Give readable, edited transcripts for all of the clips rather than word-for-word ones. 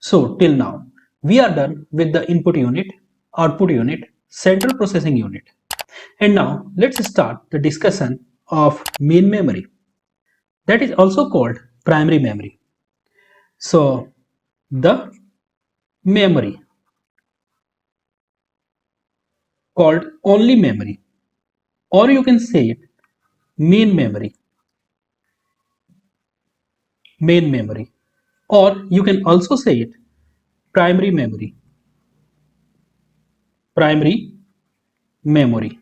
So till now, we are done with the input unit, output unit, central processing unit. And now let's start the discussion of main memory, that is also called primary memory. So the memory called only memory, or you can say it main memory, main memory, or you can also say it primary memory, primary memory.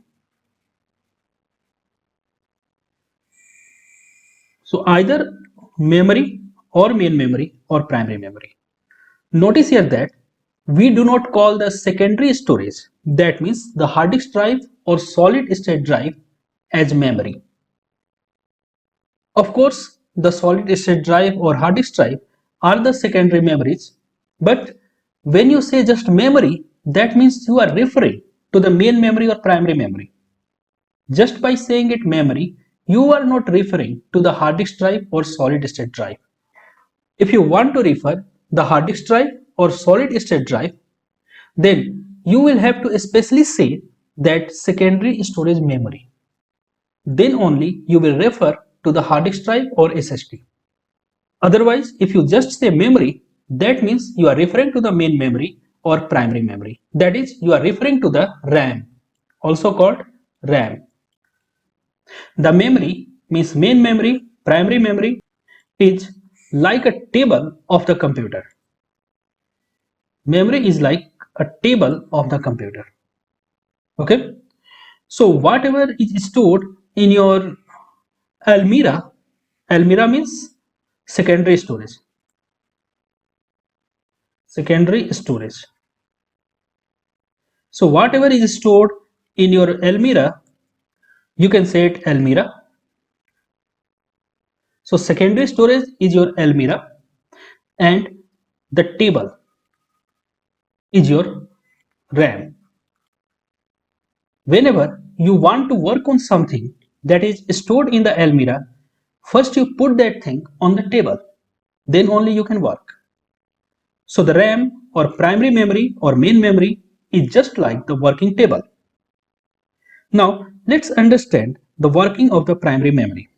So either memory or main memory or primary memory. Notice here that we do not call the secondary storage, that means the hard disk drive or solid state drive, as memory. Of course, the solid state drive or hard disk drive are the secondary memories, but when you say just memory, that means you are referring to the main memory or primary memory. Just by saying it memory, you are not referring to the hard disk drive or solid state drive. If you want to refer the hard disk drive or solid state drive, then you will have to especially say that secondary storage memory. Then only you will refer to the hard disk drive or SSD. Otherwise, if you just say memory, that means you are referring to the main memory or primary memory. That is, you are referring to the RAM, also called RAM. The memory means main memory, primary memory is like a table of the computer. Memory is like a table of the computer. Okay. So whatever is stored in your Almira, Almira means secondary storage. Secondary storage. So whatever is stored in your Almira, you can say it Almira. So secondary storage is your Almira and the table is your RAM. Whenever you want to work on something that is stored in the Almira, first you put that thing on the table, then only you can work. So the RAM or primary memory or main memory is just like the working table. Now let's understand the working of the primary memory.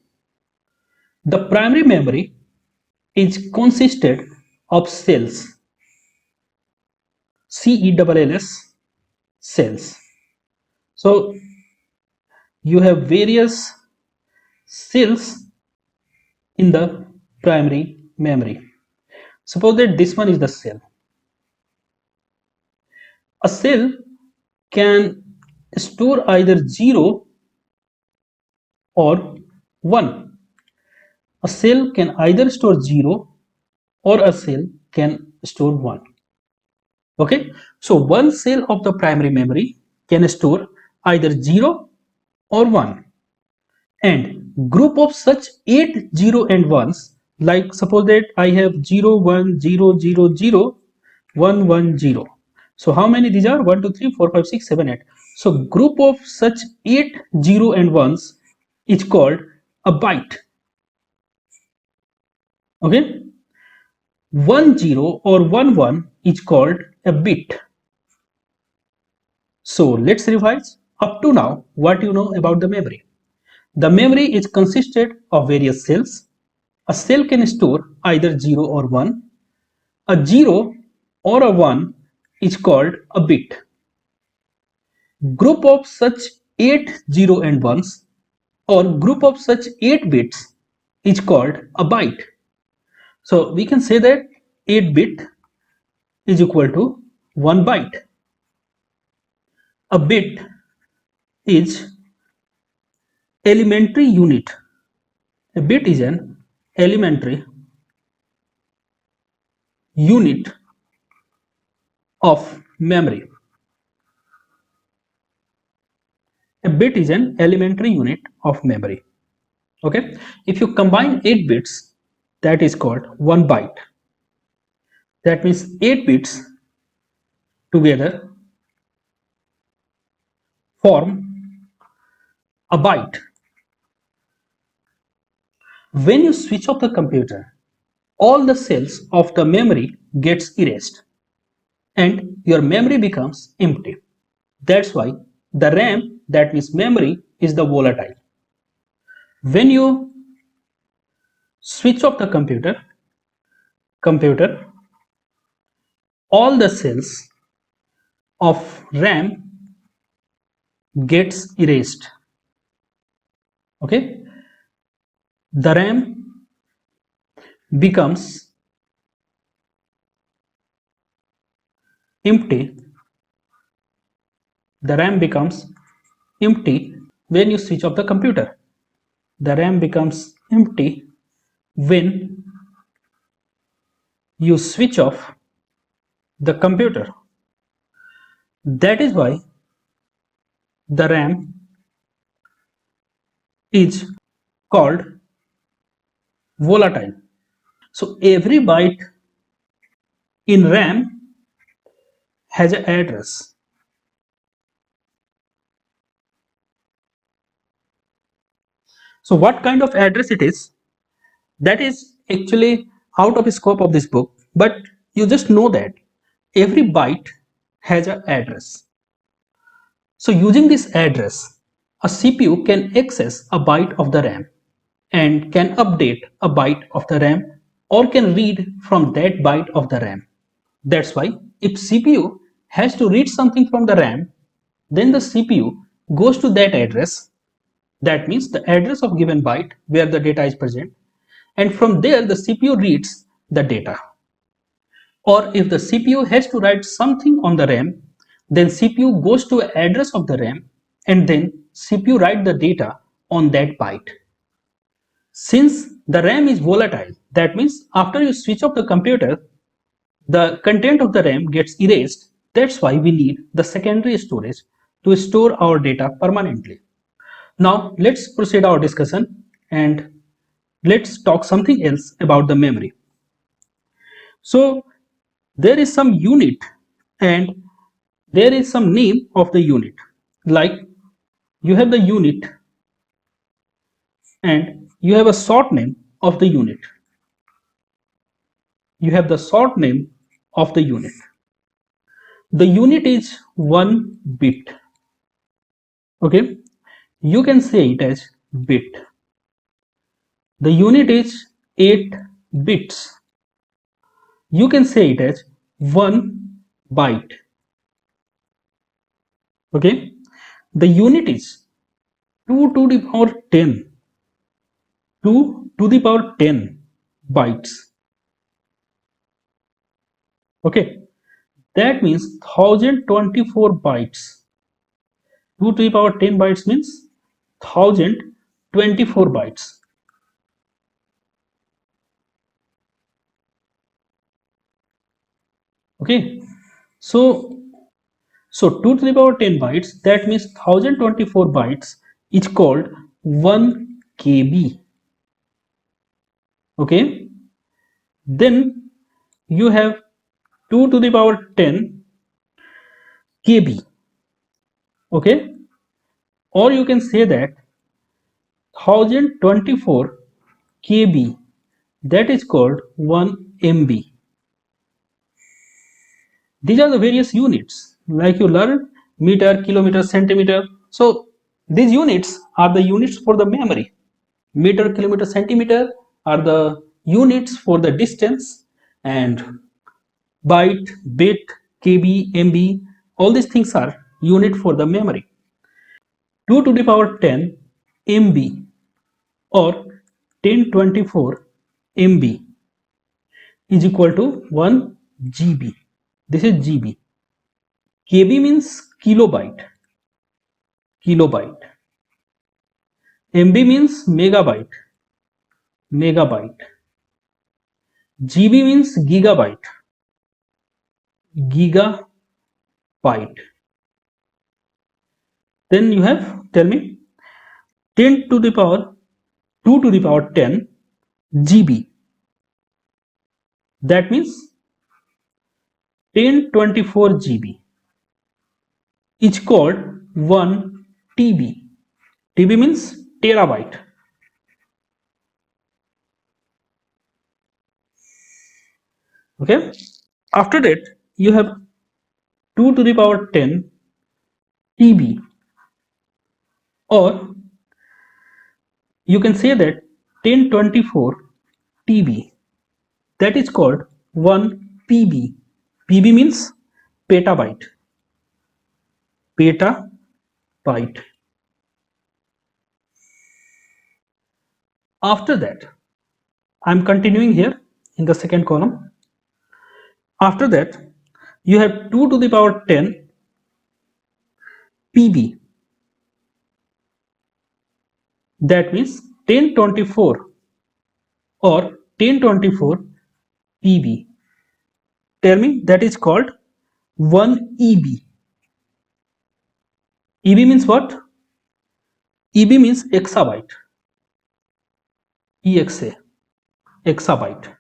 The primary memory is consisted of cells, CELLS cells. So you have various cells in the primary memory. Suppose that this one is the cell. A cell can store either 0 or 1. A cell can either store 0 or a cell can store 1. Okay, so one cell of the primary memory can store either 0 or 1, and group of such 8 0 and 1s, like suppose that I have 0 1 0 0 0 1 1 0. So how many these are? 1 2 3 4 5 6 7 8. So group of such 8 0 and 1s is called a byte. Okay, 1 0 or 1 1 is called a bit. So let's revise up to now what you know about the memory. The memory is consisted of various cells. A cell can store either 0 or 1. A 0 or a 1 is called a bit. Group of such 8 0 and 1s or group of such 8 bits is called a byte. So we can say that 8 bit is equal to 1 byte. A bit is elementary unit. A bit is an elementary unit of memory. A bit is an elementary unit of memory. Okay, if you combine 8 bits, that is called 1 byte. That means 8 bits together form a byte. When you switch off the computer, all the cells of the memory gets erased and your memory becomes empty. That's why the RAM, that means memory, is the volatile. When you switch off the computer, all the cells of RAM gets erased. Okay, the RAM becomes empty. The RAM becomes empty when you switch off the computer. The RAM becomes empty when you switch off the computer. That is why the RAM is called volatile. So every byte in RAM has an address. So what kind of address it is, that is actually out of scope of this book, but you just know that every byte has an address. So using this address, a CPU can access a byte of the RAM and can update a byte of the RAM or can read from that byte of the RAM. That's why if CPU has to read something from the RAM, then the CPU goes to that address, that means the address of given byte where the data is present, and from there the CPU reads the data. Or if the CPU has to write something on the RAM, then CPU goes to an address of the RAM and then CPU write the data on that byte. Since the RAM is volatile, that means after you switch off the computer, the content of the RAM gets erased. That's why we need the secondary storage to store our data permanently. Now let's proceed our discussion and let's talk something else about the memory. So there is some unit and there is some name of the unit. Like you have the unit and you have a short name of the unit. You have the short name of the unit. The unit is 1 bit. Okay, you can say it as bit. The unit is 8 bits. You can say it as 1 byte. Okay, the unit is 2 to the power 10. 2 to the power 10 bytes. Okay, that means 1024 bytes. 2 to the power 10 bytes means 1024 bytes. Okay, so 2 to the power 10 bytes, that means 1024 bytes is called 1 KB. Okay, then you have 2 to the power 10 KB. Okay, or you can say that 1024 KB, that is called 1 MB. These are the various units like you learned meter, kilometer, centimeter. So these units are the units for the memory. Meter, kilometer, centimeter are the units for the distance, and byte, bit, KB, MB, all these things are unit for the memory. 2 to the power 10 MB or 1024 MB is equal to 1 GB. This is GB. KB means kilobyte. Kilobyte. MB means megabyte. Megabyte. GB means gigabyte. Gigabyte. Then you have, tell me, 10 to the power 2 to the power 10 GB. That means 1024 GB is called 1 TB. TB means terabyte. Okay. After that, you have 2 to the power 10 TB, or you can say that 1024 TB. That is called 1 PB. PB means petabyte. Petabyte. After that, I'm continuing here in the second column. After that, you have 2 to the power 10 PB. That means 1024 or 1024 PB. Tell me, that is called 1 EB. EB means what? EB means exabyte. EXA, exabyte.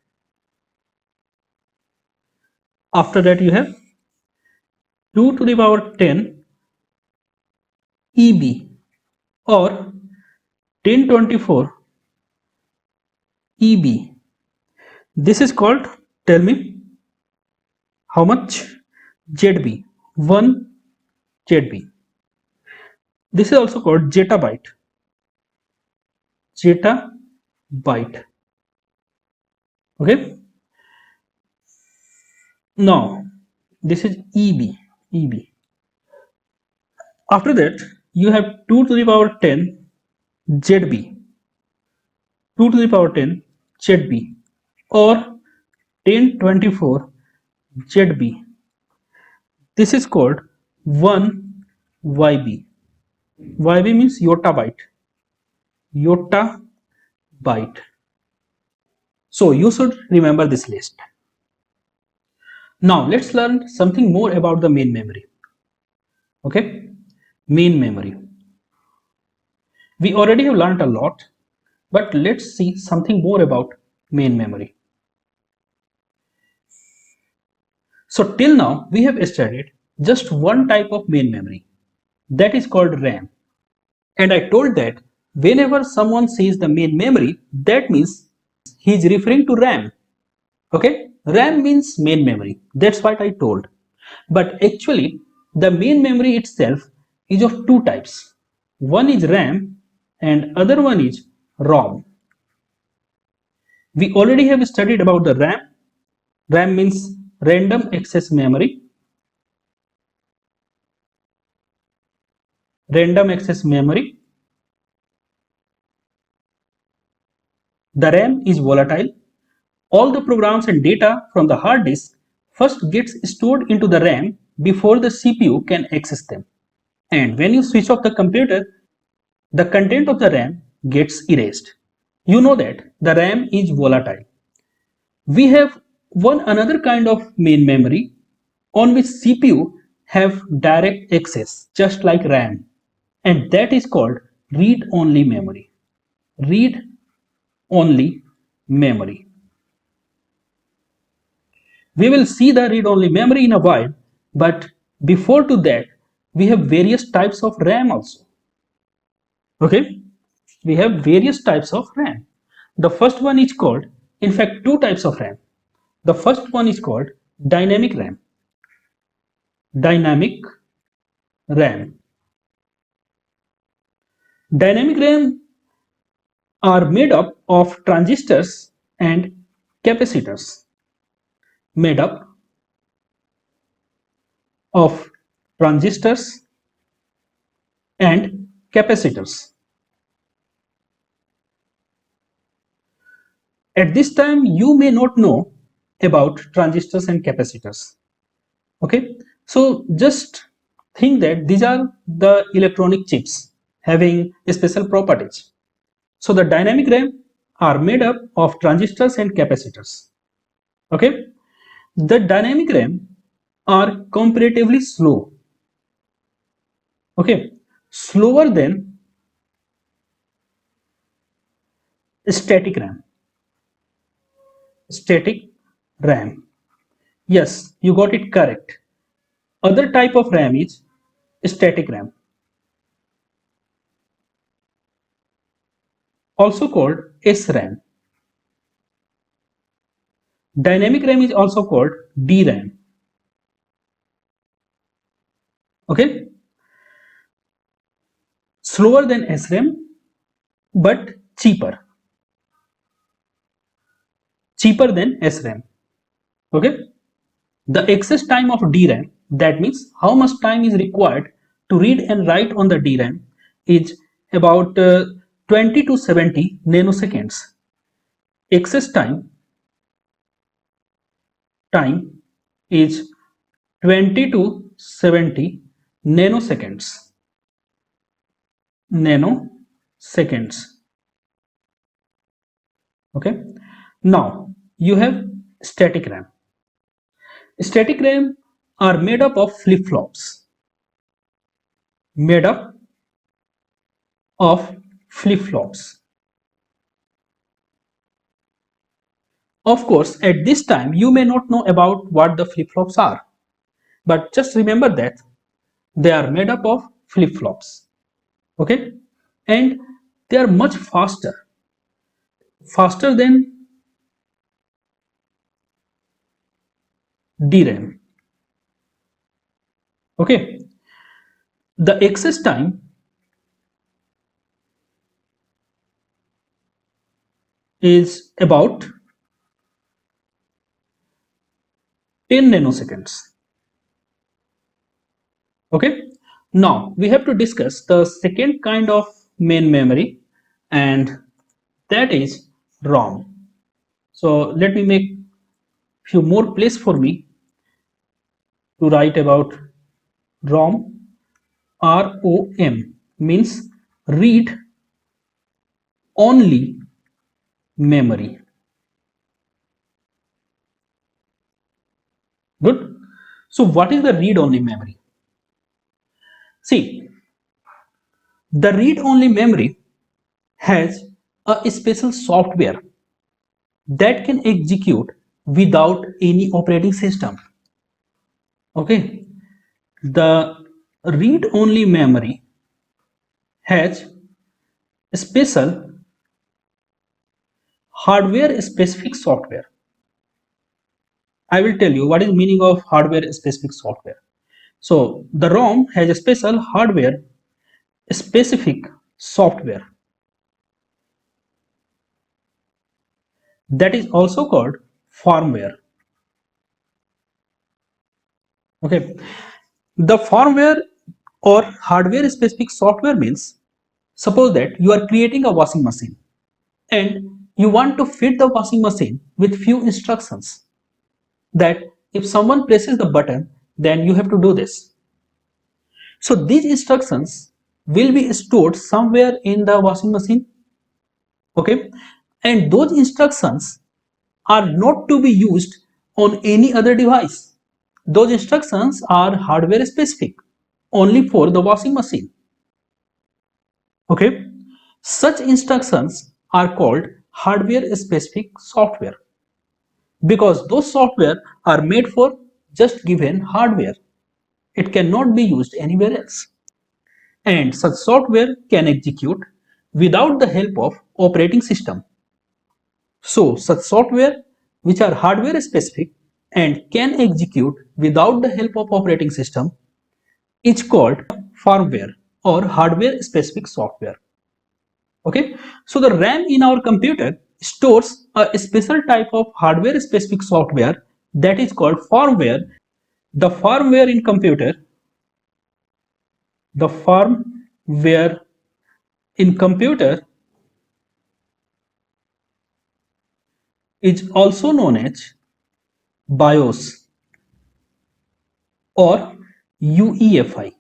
After that, you have 2 to the power 10 EB or 1024 EB. This is called, tell me, how much? ZB. 1 ZB. This is also called zettabyte. Zettabyte. Okay. Now, this is EB. EB. After that, you have 2 to the power 10 ZB. 2 to the power 10 ZB or 1024 ZB. This is called 1 YB. YB means yottabyte. Yottabyte. So you should remember this list. Now let's learn something more about the main memory. Okay, main memory. We already have learned a lot, but let's see something more about main memory. So till now we have studied just one type of main memory, that is called RAM. And I told that whenever someone says the main memory, that means he is referring to RAM. Okay, RAM means main memory. That's what I told. But actually, the main memory itself is of two types. One is RAM and other one is ROM. We already have studied about the RAM. RAM means random access memory. Random access memory. The RAM is volatile. All the programs and data from the hard disk first gets stored into the RAM before the CPU can access them. And when you switch off the computer, the content of the RAM gets erased. You know that the RAM is volatile. We have one another kind of main memory on which CPU have direct access, just like RAM, and that is called read-only memory. Read-only memory. We will see the read-only memory in a while, but before to that, we have various types of RAM also. Okay, we have various types of RAM. The first one is called, in fact, two types of RAM. The first one is called dynamic RAM. Dynamic RAM. Dynamic RAM are made up of transistors and capacitors. Made up of transistors and capacitors. At this time, you may not know about transistors and capacitors. Okay, so just think that these are the electronic chips having special properties. So the dynamic RAM are made up of transistors and capacitors. Okay, the dynamic RAM are comparatively slow. Okay, slower than static RAM. Static RAM. Yes, you got it correct. Other type of RAM is static RAM, also called SRAM. Dynamic RAM is also called DRAM. Okay, slower than SRAM but cheaper than SRAM. Okay, the excess time of DRAM, that means how much time is required to read and write on the DRAM, is about 20 to 70 nanoseconds. Excess time is 20 to 70 nanoseconds. Nanoseconds. Okay. Now you have static RAM. Static RAM are made up of flip-flops. Made up of flip-flops. Of course, at this time you may not know about what the flip-flops are, but just remember that they are made up of flip-flops. Okay, and they are much faster than DRAM. Okay, the excess time is about 10 nanoseconds. Okay, now we have to discuss the second kind of main memory, and that is ROM. So let me make few more place for me to write about ROM. ROM means read only memory. Good. So what is the read only memory? See, the read only memory has a special software that can execute without any operating system. Okay, the read only memory has special hardware specific software. I will tell you what is meaning of hardware specific software. So the ROM has a special hardware specific software that is also called firmware. Okay, the firmware or hardware specific software means, suppose that you are creating a washing machine and you want to feed the washing machine with few instructions, that if someone presses the button then you have to do this. So these instructions will be stored somewhere in the washing machine. Okay, and those instructions are not to be used on any other device. Those instructions are hardware specific, only for the washing machine. Okay, such instructions are called hardware specific software, because those software are made for just given hardware. It cannot be used anywhere else, and such software can execute without the help of operating system. So such software which are hardware specific and can execute without the help of operating system is called firmware or hardware specific software. Okay, so the RAM in our computer stores a special type of hardware specific software that is called firmware. The firmware in computer, the firmware in computer is also known as BIOS or UEFI.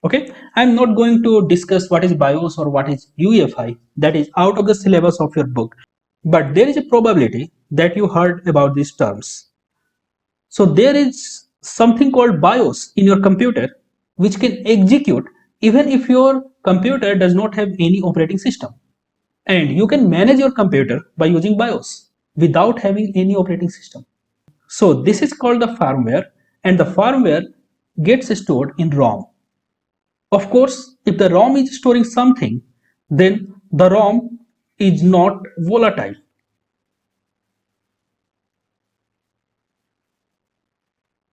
Okay, I'm not going to discuss what is BIOS or what is UEFI. That is out of the syllabus of your book. But there is a probability that you heard about these terms. So there is something called BIOS in your computer which can execute even if your computer does not have any operating system. And you can manage your computer by using BIOS without having any operating system. So this is called the firmware, and the firmware gets stored in ROM. Of course, if the ROM is storing something, then the ROM is not volatile.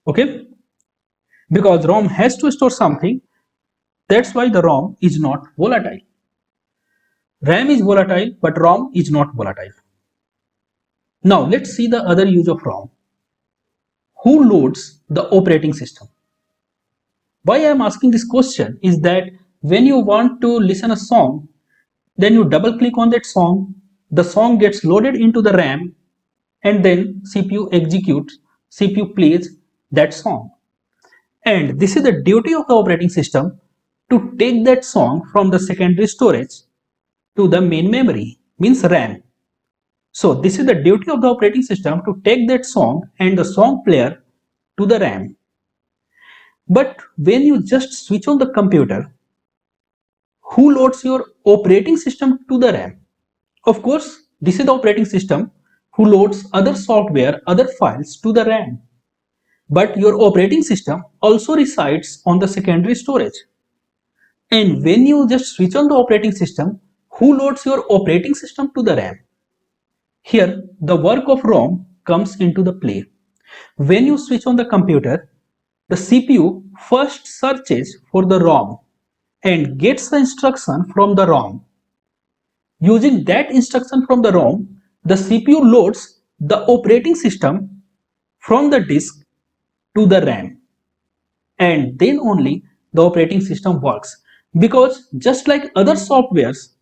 Okay, because ROM has to store something. That's why the ROM is not volatile. RAM is volatile, but ROM is not volatile. Now let's see the other use of ROM. Who loads the operating system? Why I am asking this question is that when you want to listen a song, then you double click on that song, the song gets loaded into the RAM, and then CPU executes, CPU plays that song. And this is the duty of the operating system, to take that song from the secondary storage to the main memory, means RAM. So this is the duty of the operating system, to take that song and the song player to the RAM. But when you just switch on the computer, who loads your operating system to the RAM? Of course, this is the operating system who loads other software, other files to the RAM. But your operating system also resides on the secondary storage. And when you just switch on the operating system, who loads your operating system to the RAM? Here, the work of ROM comes into the play. When you switch on the computer, the CPU first searches for the ROM and gets the instruction from the ROM. Using that instruction from the ROM, the CPU loads the operating system from the disk to the RAM, and then only the operating system works. Because just like other softwares,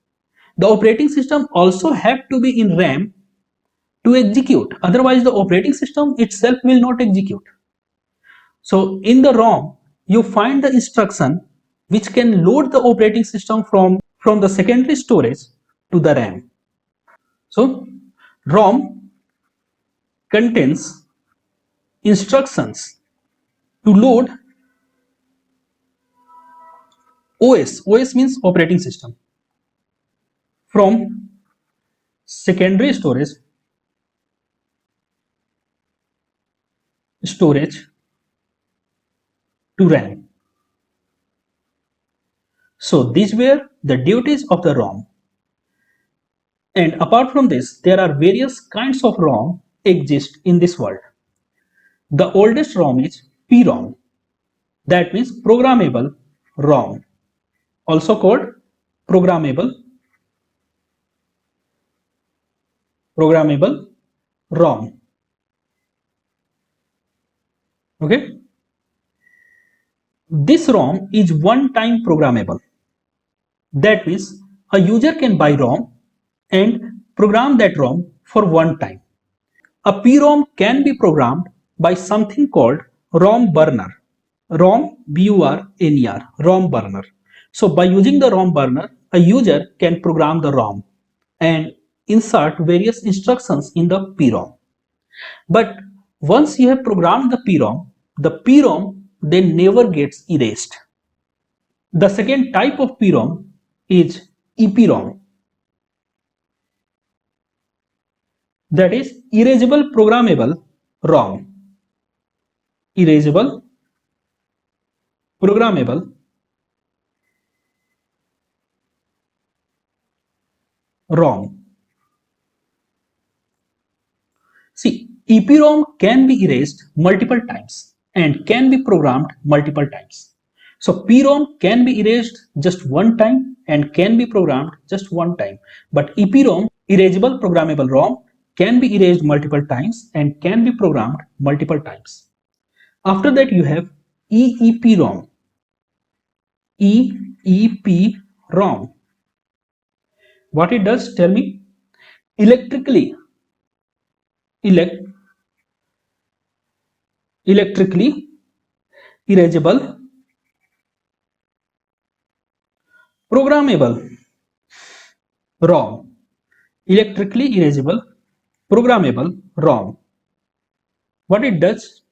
the operating system also have to be in RAM to execute, otherwise the operating system itself will not execute. So in the ROM, you find the instruction which can load the operating system from the secondary storage to the RAM. So ROM contains instructions to load OS. OS means operating system, from secondary storage to RAM. So these were the duties of the ROM. And apart from this, there are various kinds of ROM exist in this world. The oldest ROM is PROM, that means programmable ROM, also called programmable ROM. Okay, this ROM is one-time programmable. That means a user can buy ROM and program that ROM for one time. A PROM can be programmed by something called ROM burner. ROM BURNER, ROM burner. So by using the ROM burner, a user can program the ROM and insert various instructions in the PROM. But once you have programmed the PROM then never gets erased. The second type of PROM is EPROM, that is erasable programmable ROM. Erasable programmable ROM. See, EPROM can be erased multiple times and can be programmed multiple times. So PROM can be erased just one time and can be programmed just one time. But EPROM, erasable programmable ROM, can be erased multiple times and can be programmed multiple times. After that you have EEPROM. EEPROM. What it does, tell me? Electrically electrically erasable programmable ROM. Electrically erasable programmable ROM. What it does?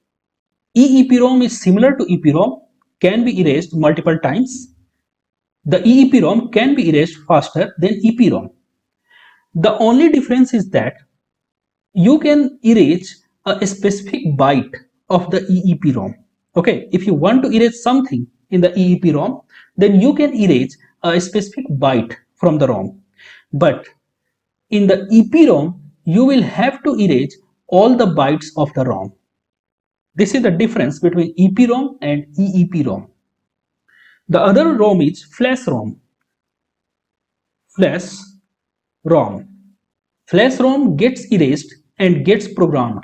EEPROM is similar to EPROM, can be erased multiple times. The EEPROM can be erased faster than EPROM. The only difference is that you can erase a specific byte of the EEPROM. Okay, if you want to erase something in the EEPROM, then you can erase a specific byte from the ROM. But in the EPROM, you will have to erase all the bytes of the ROM. This is the difference between EPROM and EEPROM. The other ROM is flash ROM. Flash ROM. Flash ROM gets erased and gets programmed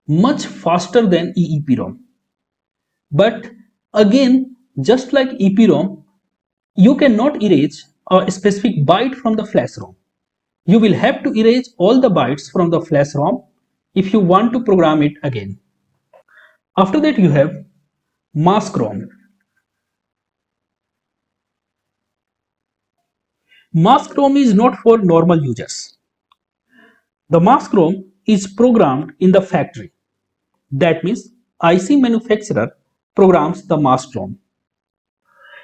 much faster than EEPROM. But again, just like EPROM, you cannot erase a specific byte from the flash ROM. You will have to erase all the bytes from the flash ROM if you want to program it again. After that, you have mask ROM. Mask ROM is not for normal users. The mask ROM is programmed in the factory. That means IC manufacturer programs the mask ROM.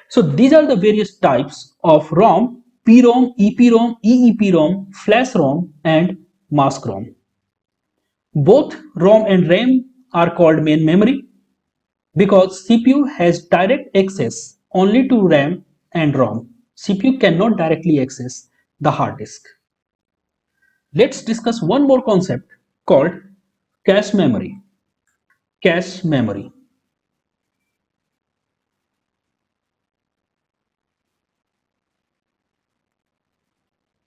So these are the various types of ROM: PROM, EPROM, EEPROM, flash ROM, and mask ROM. Both ROM and RAM are called main memory because CPU has direct access only to RAM and ROM. CPU cannot directly access the hard disk. Let's discuss one more concept called cache memory. Cache memory.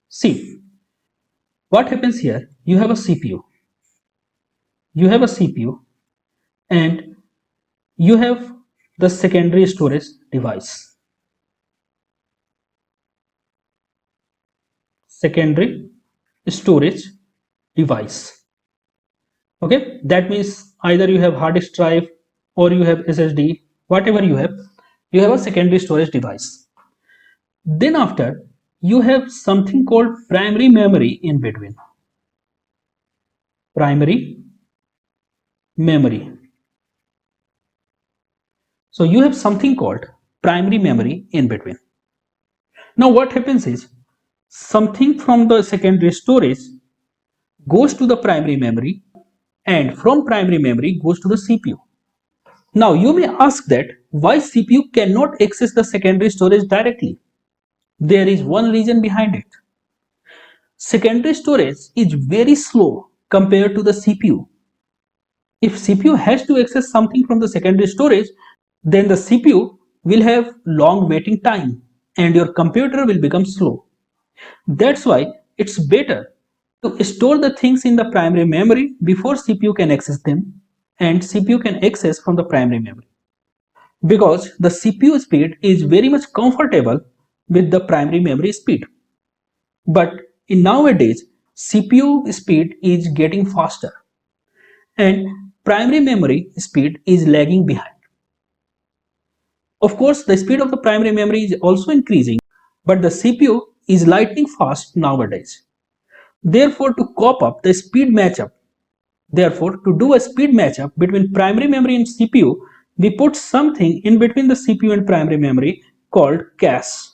See, what happens here? You have a CPU. You have a CPU and you have the secondary storage device. Secondary storage device. Okay, that means either you have hard disk drive or you have SSD, whatever you have a secondary storage device. Then after, you have something called primary memory in between. Primary memory. So you have something called primary memory in between. Now what happens is, something from the secondary storage goes to the primary memory and from primary memory goes to the CPU. Now you may ask that why CPU cannot access the secondary storage directly. There is one reason behind it. Secondary storage is very slow compared to the CPU. If CPU has to access something from the secondary storage, then the CPU will have long waiting time and your computer will become slow. That's why it's better to store the things in the primary memory before CPU can access them and CPU can access from the primary memory. Because the CPU speed is very much comfortable with the primary memory speed. But in nowadays, CPU speed is getting faster and primary memory speed is lagging behind. Of course, the speed of the primary memory is also increasing, but the CPU is lightning fast nowadays. Therefore, to cop up the speed matchup, therefore, to do a speed matchup between primary memory and CPU, we put something in between the CPU and primary memory called cache.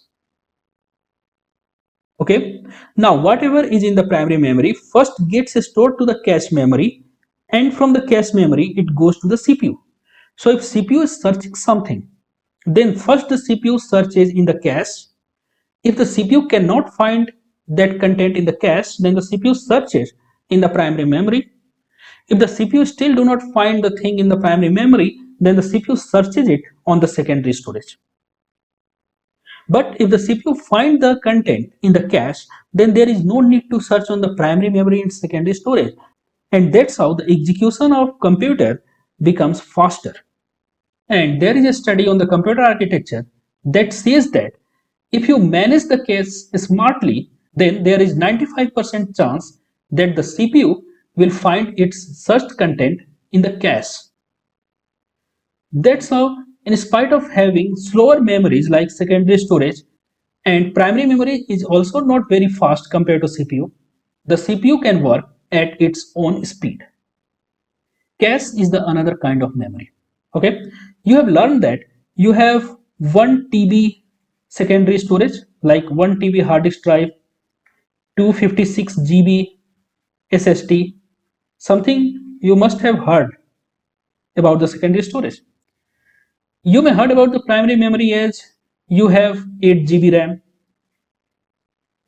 Okay, now whatever is in the primary memory first gets stored to the cache memory, and from the cache memory it goes to the CPU. So if CPU is searching something, then first the CPU searches in the cache. If the CPU cannot find that content in the cache, then the CPU searches in the primary memory. If the CPU still do not find the thing in the primary memory, then the CPU searches it on the secondary storage. But if the CPU finds the content in the cache, then there is no need to search on the primary memory and secondary storage. And that's how the execution of computer becomes faster. And there is a study on the computer architecture that says that if you manage the cache smartly, then there is 95% chance that the CPU will find its searched content in the cache. That's how, in spite of having slower memories like secondary storage, and primary memory is also not very fast compared to CPU, the CPU can work at its own speed. Cache is the another kind of memory. Okay, you have learned that you have 1 TB secondary storage, like 1 TB hard disk drive, 256 GB SSD. Something you must have heard about the secondary storage. You may heard about the primary memory as you have 8 GB RAM.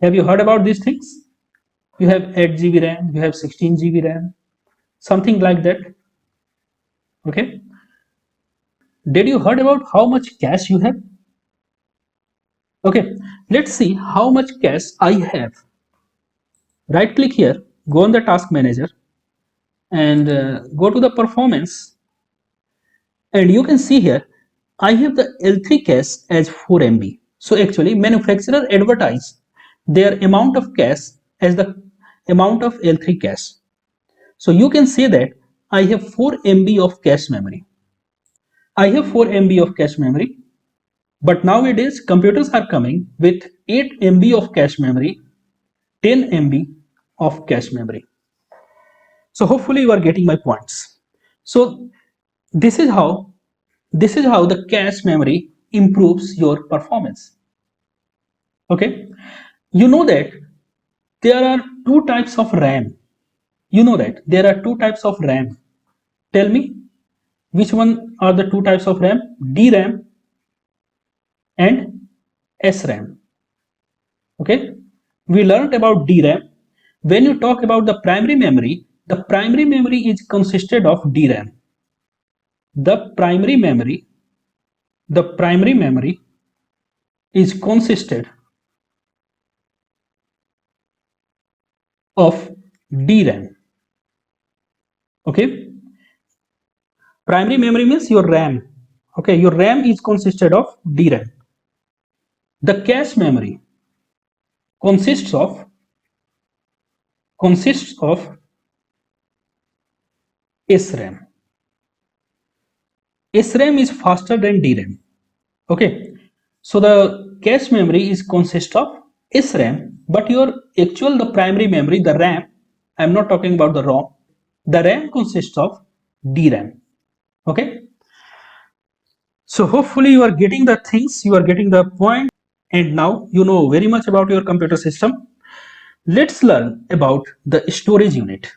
Have you heard about these things? You have 8 GB RAM, you have 16 GB RAM, something like that. Okay. Did you heard about how much cash you have? Okay. Let's see how much cash I have. Right click here, go on the task manager and go to the performance, and you can see here I have the L3 cache as 4 MB. So actually manufacturer advertise their amount of cache as the amount of L3 cache. So you can say that I have 4 MB of cache memory. I have 4 MB of cache memory, but nowadays computers are coming with 8 MB of cache memory, 10 MB of cache memory. So hopefully you are getting my points. So this is how the cache memory improves your performance. Okay, you know that there are two types of RAM. You know that there are two types of RAM. Tell me which one are the two types of RAM? DRAM and SRAM. Okay, we learned about DRAM. When you talk about the primary memory is consisted of DRAM. The primary memory, the primary memory is consisted of DRAM. Okay, primary memory means your RAM. Okay, your RAM is consisted of DRAM. The cache memory consists of SRAM. SRAM is faster than DRAM. Okay, so the cache memory is consist of SRAM, but your actual the primary memory, the RAM, I'm not talking about the ROM. The RAM consists of DRAM. Okay, so hopefully you are getting the things, you are getting the point, and now you know very much about your computer system. Let's learn about the storage unit.